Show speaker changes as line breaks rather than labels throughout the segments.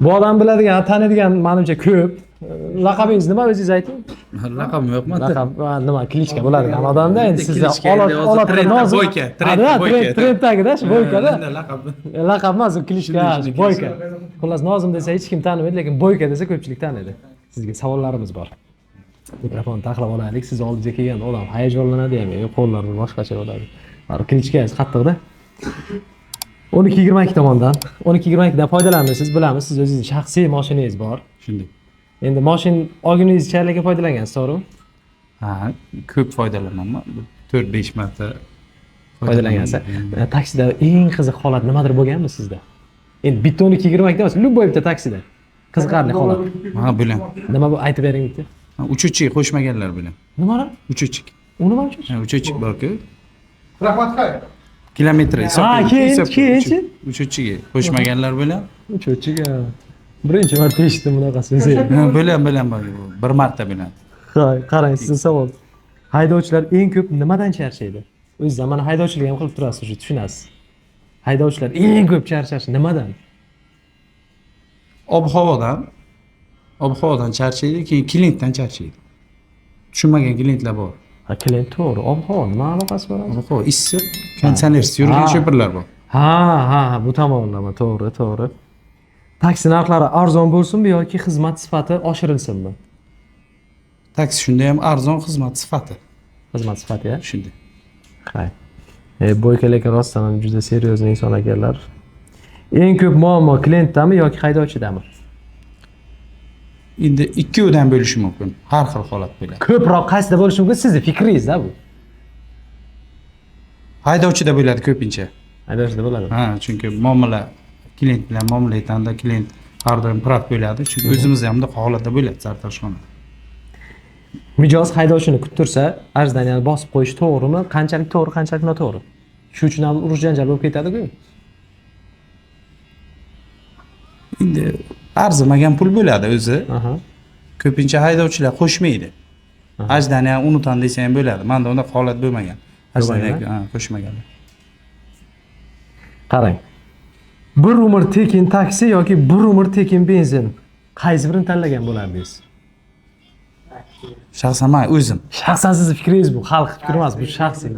Bu odam biladigan, taniydigan menimcha ko'p. Laqabingiz nima o'zingiz ayting?
Laqabim yo'qmi?
Laqab nima klichka bo'ladigan odamda endi sizda
olot boyka,
trenddagida shu boykada.
laqab.
Laqab emas, u klichka, boyka. Xullas Nozim desa hech kim tanimaydi, lekin boyka desa ko'pchilik taniydi. Sizga savollarimiz bor. Mikrofonni taxlab olaylik. Siz oldingizga kelgan odam hayajonlanadimi yoki qo'llari boshqacha bo'ladi? Klichkangiz qattiqda. 12-22 tomonidan 12-22 dan foydalanasiz, bilamiz, siz o'zingiz shaxsiy mashinangiz bor.
Shunday.
Endi mashin olguningizcha lekin foydalangansiz, to'g'rimi?
Ha, ko'p foydalanaman. 4-5 marta
Foydalangansiz. Taksida eng qiziq holat nimadir bo'lganmi sizda? Endi bitta 12-22 emas, любой bitta taksida. Qiziqarli holat.
Ha, bilan.
Nima bu aytib bering bitta.
Uchuvchiga qo'shmaganlar bilan.
Nimalar?
Uchuvchi.
U nima uchun?
Ha, uchuvchi bor-ku.
Rahmat.
Kilometr hisob.
Ha, keyin.
Uchuvchiga qo'shmaganlar bilan.
Uchuvchiga. Birinchi marta eshitdim bunaqasini.
Bilan bor. Bir marta bilan.
Hay, qarang, sizga savol. Haydovchilar eng ko'p nimadan charchaydi? O'zingiz mana haydovchilik ham qilib turasiz, o'sha tushunasiz. Haydovchilar eng ko'p charchashi nimadan?
Ob-havodan charchaydi, keyin klientdan charchaydi. Tushunmagan klientlar bor.
Ha, klient to'g'ri. Ob-havo nima aloqasi bor?
Ob-havo issiq, konditsionersiz yurgan shoferlar bor.
Ha, bu tomonlama, to'g'ri. Taksi narxlari arzon bo'lsinmi yoki xizmat sifati oshirilsinmi?
Taksi shunda ham arzon, xizmat sifati.
Xizmat sifati, ya?
Shunday.
Hay. Boyka lekin rostdan ham juda seryozni inson ekanlar. Eng ko'p muammo klientdami yoki haydovchidami?
Endi ikkovidan bo'lishi mumkin. Har xil holat bo'ladi.
Ko'proq qaysida bo'lishi mumkin? Sizning fikringiz-da bu.
Haydovchida bo'ladi ko'pincha.
Haydovchida bo'ladi.
Ha, chunki muomala klient bilan muomala etganda klient har doim praf bo'ladi. Chunki o'zimizda ham bunday holatda bo'ladi sartaroshxona.
Mijoz haydovchini kuttirsa, ajdaniyani bosib qo'yish to'g'rimi? Qanchalik to'g'ri, qanchalik noto'g'ri? Shu uchun ham urush janjal bo'lib ketadi-ku.
Endi arzimagan pul bo'ladi o'zi.
Aha.
Ko'pincha haydovchilar qo'shmaydi. Ajdani unutan desa ham bo'ladi. Menda unday holat bo'lmagan. Ajdani qo'shmaganlar.
Qarang. Bir umr tekin taksi yoki bir umr tekin benzin. Qaysi birini tanlagan bo'lardingiz?
Shaxsan men o'zim.
Shaxsan sizning fikringiz bu, xalq fikri emas, bu shaxsiy.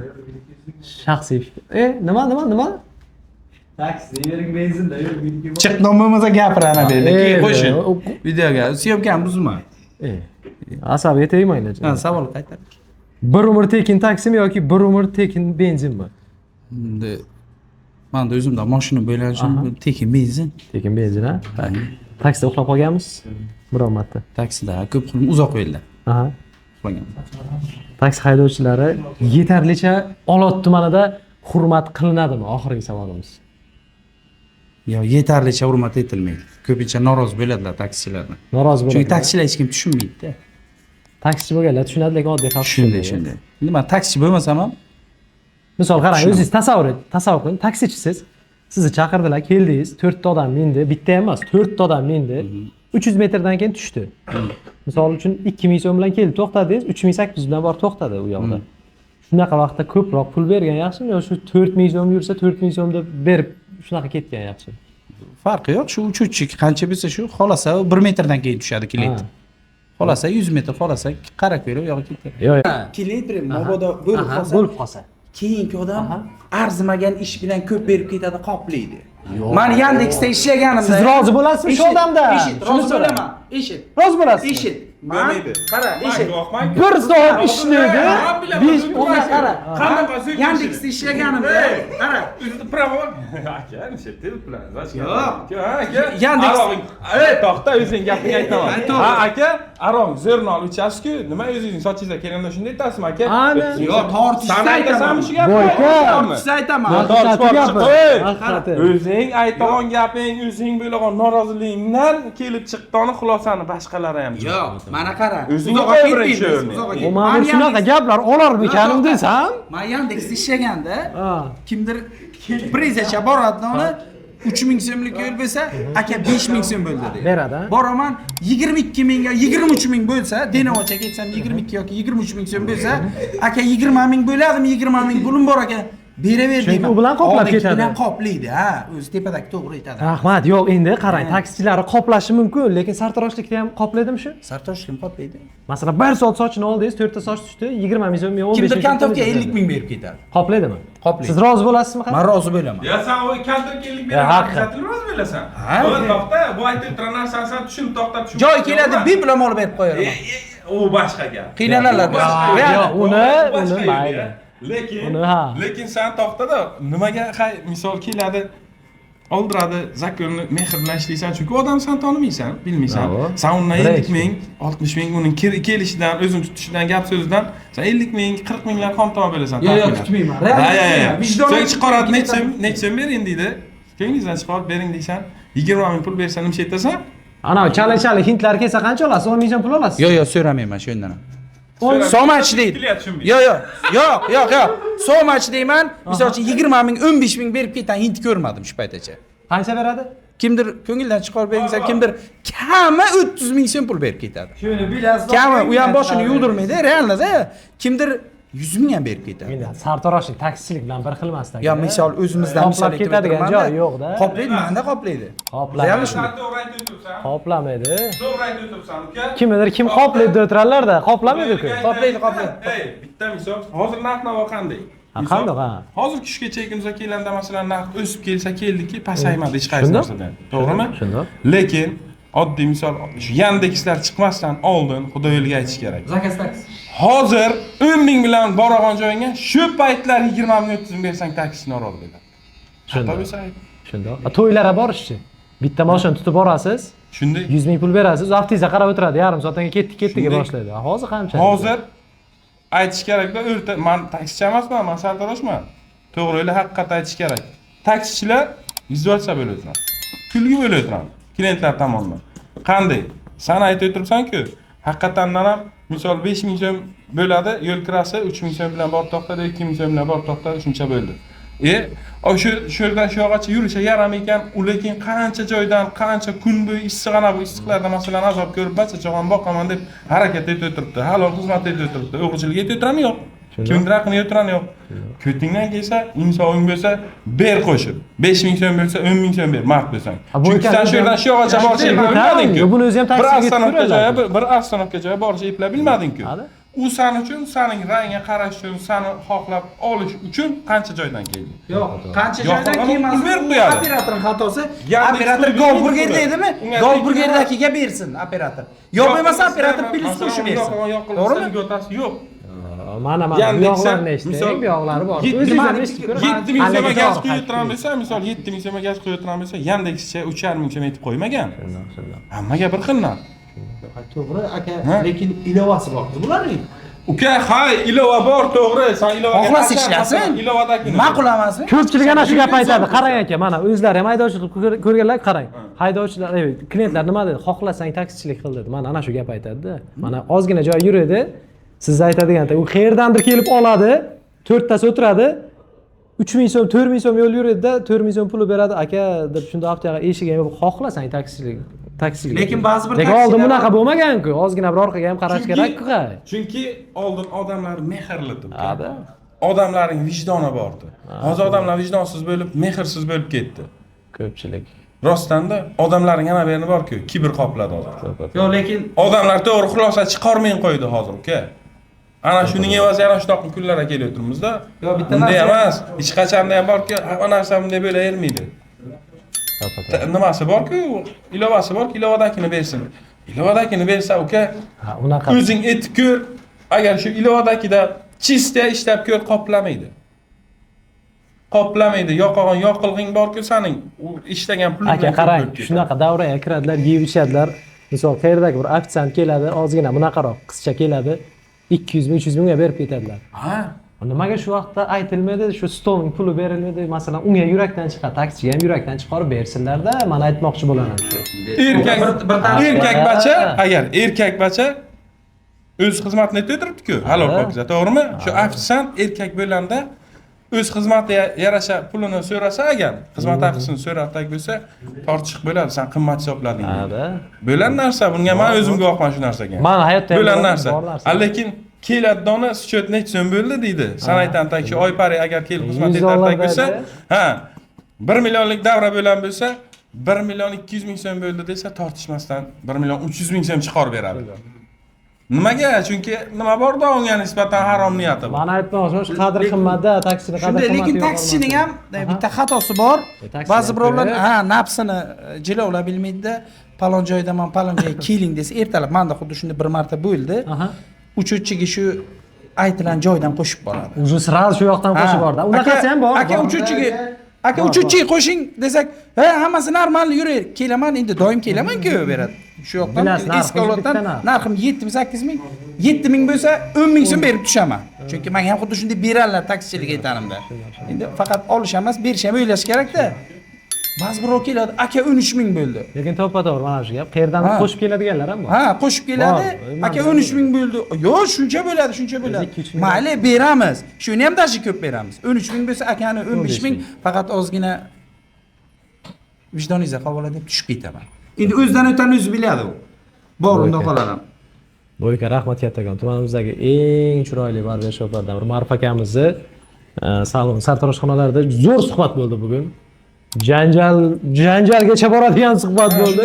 Shaxsiy fikr. Nima?
Taksi, yering benzinda yurib.
Chiqdim bo'lmasa gapirana berdi. Keyin qo'shin. Videoga syomkam buzma.
Asabiga tegmanglar.
Ha, savol qaytar.
Bir umr tekin taksimi yoki bir umr tekin benzinmi?
Endi menda o'zimda mashina bo'lgani uchun tekin benzin.
Tekin benzin, ha? Taksida uxlab qolganmisiz? Biror marta.
Taksida ko'p qilib uzoq yo'lda.
Aha.
Uxlagan.
Taksi haydovchilari yetarlicha Olot tumanida hurmat qilinadimi? Oxirgi savolimiz.
Yo, yetarlicha hurmat etilmaydi. Ko'pincha norozi bo'ladilar taksichilardan.
Norozi bo'ladi.
Chunki taksichilar hech kim tushunmaydi-da.
Taksichi bo'lganlar tushunadi, lekin oddiy xalq
Shunday. Endi men taksichi bo'lmasam ham,
misol qarang, o'zingiz tasavvur qiling, taksichisiz. Sizni chaqirdilar, keldingiz, 4 ta odam mindi, bitta ham emas, 4 ta odam mindi. 300 metrdan keyin tushdi. Misol uchun 2000 so'm bilan kelib to'xtadingiz, 3800 bilan borib to'xtadi u yoqda. Shunaqa vaqtda ko'proq pul bergan yaxshimi yo shu 4000 so'm yursa 4000 so'm deb berib shunaqa ketgan yaxshi?
farqi yo'q. Shu uchuvchi qancha bo'lsa shu, xolasa 1 metrdan keyin tushadi klient. Xolasa 100 metr, xolasa qarab ko'rib yo'q ketadi.
Yo'q.
Klient mabodo bo'lib qolsa, keyingi odam arzimagan ish bilan ko'p berib ketadi, qoplaydi. Men Yandexda ishlaganimda.
Siz rozi bo'lasizmi shu odamda?
Rozi bo'laman. Eshit.
Rozi bo'lasiz?
Eshit. Bo'lmaydi. Qara, eshit.
Bir soat ishlaydi. 5
Ona qara. Qanaqa Yandexda ishlaganimda. Qara.
O'zida pravo. Aka, nima til bilan?
Yo'q.
Aka.
Yandex.
To'xta, o'zing gapingni aytaman. Ha, aka, arong zernol uchasku, nima o'zingizning sochingizga kelganda shunday aytasizmi, aka?
Yo'q, tortishni aytaman.
Shu gapni
Tortishni aytaman.
O'zing aytgan gaping, o'zing bo'lgan noroziligingdan kelib chiqqani xulosani boshqalari ham.
Yo'q, mana qara.
O'zingga qo'ybirinchi.
Mana shunaqa gaplar olarmikan desam?
Men Yandexda ishlaganda kimdir prezacha boradi, uni 3000 so'mlik yo'l bo'lsa, aka 5000 so'm bo'ldi deydi.
Beradi.
Boraman 22 mingga 23 ming bo'lsa, Denovacha ketsam 22 yoki 23 ming so'm bo'lsa, aka 20 ming bo'ladimi? 20 ming pulim bor aka. beraver
Chunki
deyman.
u bilan qoplab
Oldingi
ketadi.
bilan qoplaydi, ha. O'zi tepadagi to'g'ri aytadi.
Rahmat. Yo'q, endi qarang, taksichilar qoplashi mumkin, lekin sartaroshlikda ham qoplaydimi shu?
Sartoshkim qoplaydi.
Masalan, 1 soat sochini oldingiz, 4 ta soch tushdi, 20 ming so'm, 15 ming.
Kimdir kontovga 50 ming berib ketadi.
Qoplaydimi?
Qoplaydi.
Siz rozi bo'lasizmi?
Men rozi bo'laman.
Ya sen o kantorkelik
Ya,
bilan
haqiqat.
ko'rsatilmas bo'lasan.
Ha.
O to'xta, bu aytib turan narsani sen tushunib to'xtab tushunib.
Joy keladi, bip bilan olib berib qo'yaman.
U boshqa gap.
Qiynalalar.
Yo'q, uni
Boshqa
mayli.
yo'l, ya. Lekin
Uni ha.
lekin sen to'xtada, nimaga misol keladi oldiradi, zakonni mehr bilan ishlaysan, chunki odam sen tanimaysan, bilmaysan.
Bravo.
Sen undan
Birinchi.
50 ming, 60 ming uning kelishidan, o'zini tutishidan, gap so'zidan sen 50 ming, 40 minglar qon toma bilasan.
Yo'q,
taxminan.
kutmayman.
Ha, ya.
Vijdon-
Sen chiqaradi necha so'm bering deydi. Kengizdan chiqarib bering deysan, 20 ming pul bersan nima aytasan?
Ana chala hintlar kelsa qancha olasiz? 10 ming so'm pul olasiz.
Yo'q, so'ramayman shu yerdan.
So'rab-
So much deydi.
Tilyapti, tushunmayman.
Yo'q. So much deyman. Misol uchun 20 ming, 15 ming berib ketgan hint ko'rmadim shu paytgacha.
Qancha beradi?
Kimdir ko'ngildan chiqarib bersa, kimdir kami 30 ming so'm pul berib ketadi.
Shuni bilasiz.
Kami u ham boshini yuvdirmaydi, realda. Kimdir 100 ming ham berib ketadi.
Endi sartaroshlik, taksichilik bilan bir xilmasdan.
Yo, misol o'zimizdan misol
Qoplab ketadigan joyi yo'q-da.
Qoplaydi, manda qoplaydi.
Qoplaydi.
Real shunday.
Sen to'g'ri aytib o'tiribsan.
Qoplamaydi.
To'g'ri aytib o'tiribsan, uka.
Kimdir kim qoplaydi o'tirarlar-da, qoplamaydi-ku.
Qoplaydi.
Ey, bitta misol, hozir narx-navo qanday?
Ha, qanday, ha?
Hozir tushgacha kunimizga kelganda masalan narx o'sib kelsa keldiki, pasaymadi hech qaysi
Shundoq?
narsadan. To'g'rimi?
Shundoq.
Lekin oddiy misol shu Yandexlar chiqmasdan oldin xudo yo'liga aytish kerak.
Zakaz taksi.
Hozir 10 ming bilan borgan joyingga shu paytlar 20 ming 30 ming bersang taksini norozi bo'ladi.
Shundoq.
Shunday.
Shundoq. To'ylarga borishchi. Bitta mashina tutib borasiz,
Shunday.
100 ming pul berasiz, vaqtingizga qarab o'tiradi, yarim soatdan ketdiga
Shunday.
boshlaydi. Hozir qancha?
Hozir aytish kerakda, o'rta men taksichi emasman, men sartaroshman. To'g'ri o'yla, haqiqat aytish kerak. Taksichilar izolyatsiya bo'lib turadi. Kulgi bo'lib turadi klientlar tomonidan. Qanday? Sen aytib o'tiribsan-ku, haqiqatan ham misol 5 ming so'm bo'ladi, yo'l kirasi 3 ming so'm bilan borib to'xtadi, 2 ming so'm bilan borib to'xtadi, shuncha bo'ldi. Shu yerdan shu yoqgacha yurisha yaram ekan, u lekin qancha joydan, qancha kun bo'yi issiqana bu issiqlarda masalan azob ko'rib, barcha-chog'on boqaman deb harakat etib o'tiribdi, halol xizmat etib o'tiribdi. O'g'richilik etib o'tirani yo'q. Kimdir haqini yo'tirani yo'q. Ko'tingdan kelsa, insofing bo'lsa, ber qo'shib. 5 ming so'm bo'lsa, 10 ming so'm ber, mard bo'lsang. Chunki sen shu yerdan shu yoqgacha borishni bilmading-ku.
Buni o'zi ham taksiga
Bir avtonomga joyi borishni eplab bilmading-ku. U sen uchun, sening rangga qarash uchun, seni xohlab olish uchun qancha joydan keldi?
Yo'q, qancha
Yo'q,
joydan
qolgan
kelmasin.
pul berib qo'yadi.
Operatorning xatosi.
Yandex
Operator
pul
Golburger
berib
deydimi?
qo'yadi.
Golburgerdagiga bersin operator. Yo'q bo'lmasa operator plyus qo'shib bersin. To'g'rimi?
Yo'q.
Mana bu yoqlarni eshitdik, bu yoqlari bor.
7 ming so'mga gaz
qo'yib
quyib turamiz desa, misol 7 ming so'mga gaz quyib turamiz desa, Yandexcha 3,5 ming so'm aytib qo'ymagan. Hammaga bir xil narx.
To'g'ri, aka, lekin ilovasi bor. Bularning
Uka, hay, ilova bor, to'g'ri. Sen ilovaga
xohlasa ishlasin.
Ilovadagi
ma'qul emasmi?
Ko'pchilik ana shu gap aytadi. Qarang aka, mana o'zlari ham haydovchilik ko'rganlar qarang. Haydovchilar, klientlar nima dedi? Xohlasang taksichilik qil dedi. Mana ana shu gap aytadi-da. Mana ozgina joy yuradi. Siz aytadigan, u qayerdandir kelib oladi, 4 tasi o'tiradi. 3 ming so'm, 4 ming so'm yo'l yuradi-da, 4 ming so'm pul beradi. Aka, deb shunda haftaga eshigi ham xohlasang taksichilik.
Lekin ba'zi bir
lekin oldin bunaqa bo'lmagan-ku. Ozgina bir orqaga ham qarash kerak-ku.
Chunki oldin odamlar mehrlidi.
Hadi.
Odamlarning vijdoni bordi. Hozir odamlar vijdonsiz bo'lib, mehrsiz bo'lib ketdi.
Ko'pchilik.
Rostdan-da odamlarning yana bir bor-ku, kibr qopladi hozir.
Yo'q, lekin
Odamlar to'g'ri xulosa chiqarmay qo'ydi hozir, uka. Ana shuning evaziga ana shunaqa kunlarga kelib turibmiz-da.
Yo'q, bitta
bunday
narsa
emas. Hech qachon ham borki, hamma narsa bunday bo'lavermaydi. Nimasi bor-ku, ilovasi bor-ku, ilovadagini bersin. Ilovadagini bersa, uka,
Ha, unaqa.
o'zing etib ko'r. Agar shu ilovadagida chista ishlab ko'r, qoplamaydi. Qoplamaydi. Yoqilgan yoqilg'ing bor-ku sening, u ishlagan pulingdan
Aka qarang, shunaqa davraga kiradilar, yeyib ichadilar. Misol qayerdagi bir ofitsiant keladi, ozgina bunaqaroq qizcha keladi, 200 ming, 300 mingga berib ketadilar.
Ha?
Nimaga shu vaqtda aytilmaydi, shu stolning puli berilmaydi, masalan, unga yurakdan chiqadi, taksiga ham yurakdan chiqarib bersinlar-da, men aytmoqchi bo'laman shu.
Erkak bacha, agar erkak bacha o'z xizmatini etib turibdi-ku, halol pokiza, to'g'rimi? Shu ofitsiant erkak bo'lganda o'z xizmatiga yarasha pulini so'rasa agar, xizmat haqisini so'raqdak bo'lsa, tortiq bo'ladi, sen qimmat hisoblading.
Ha-da.
Bo'lan narsa, bunga men o'zim guvohman shu narsaga.
Men hayotda ham
bo'lan
bor
narsa.
narsa.
Lekin keladi dona счет necha so'm bo'ldi deydi. San aytgan taksi oy pari agar kelib xizmat
100
etardak
dollar
bo'lsa,
berdi.
ha, 1 millionlik davra bilan bo'lsa, 1 million 200 ming so'm bo'ldi desa tortishmasdan 1 million 300 ming so'm chiqarib beradi. Nimaga? Chunki nima borda unga nisbatan harom niyati bor.
Mana aytmoqchiman, shu qadr qimmatda taksini qadr
Shunday,
qimmati
lekin
yo'q,
taksichining ham
Aha.
bitta xatosi bor.
taksi
Ba'zi birovlar
aytib.
ha nafsini jilovlab bilmaydi-da, palon joydaman, palon joyga keling desa, ertalab menda xuddi shunday bir marta bo'ldi.
Aha.
Uchuvchiga shu aytilgan joydan qo'shib boradi.
Уже сразу shu yoqdan qo'shib bordi. Unaqasi ham bor.
Aka uchuvchiga qo'shing desak, ha hammasi normal yuraver. Kelaman, endi doim kelaman-ku beradi. Shu yoqdan
Bilasiz, narxi
eski avloddan
bitta narx.
narxim 7 ming, 8 ming, 7 ming bo'lsa 10 ming so'm berib tushaman. Chunki menga ham xuddi shunday beradilar taksichilik aytanimda. Endi faqat olish emas, berish ham o'ylash kerak-da. Ba'zi birov keladi, aka 13 ming bo'ldi.
Lekin to'ppa-to'g'ri mana shu gap. Qayerdan
Ha.
qo'shib keladiganlar ham bor.
Ha, qo'shib keladi.
Bor.
Aka 13 ming bo'ldi. Yo'q, shuncha bo'ladi, shuncha bo'ladi.
2-3 ming.
Mayli, beramiz. Shuni ham dashi ko'p beramiz. 13 ming bo'lsa, akani 15 ming, faqat ozgina vijdoningizga havola deb tushib ketaman. Endi o'zidan o'tani o'zi biladi u. Bor unda qolaram.
Boyka rahmat kattakon. Tumanimizdagi eng chiroyli barbershoplardan biri Ma'ruf akamizni salon sartaroshxonalarida zo'r suhbat bo'ldi bugun. Janjalgacha boradigan suhbat bo'ldi.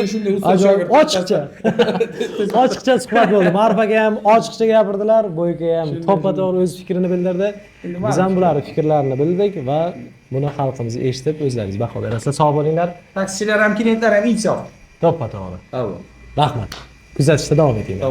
Ajoyib ochiqcha. Ochiqcha suhbat bo'ldi. Ma'ruf aka ham ochiqcha gapirdilar, Boyka ham to'ppa-to'g'ri o'z fikrini bildirdi. Biz ham bularning fikrlarini bildik va buni xalqimiz eshitib o'zlaringiz baho berasizlar. Sog' bo'linglar.
Taksichilar ham, klientlar ham insof.
To'ppa-to'g'ri.
Avval.
Rahmat. Kuzatishda davom etinglar.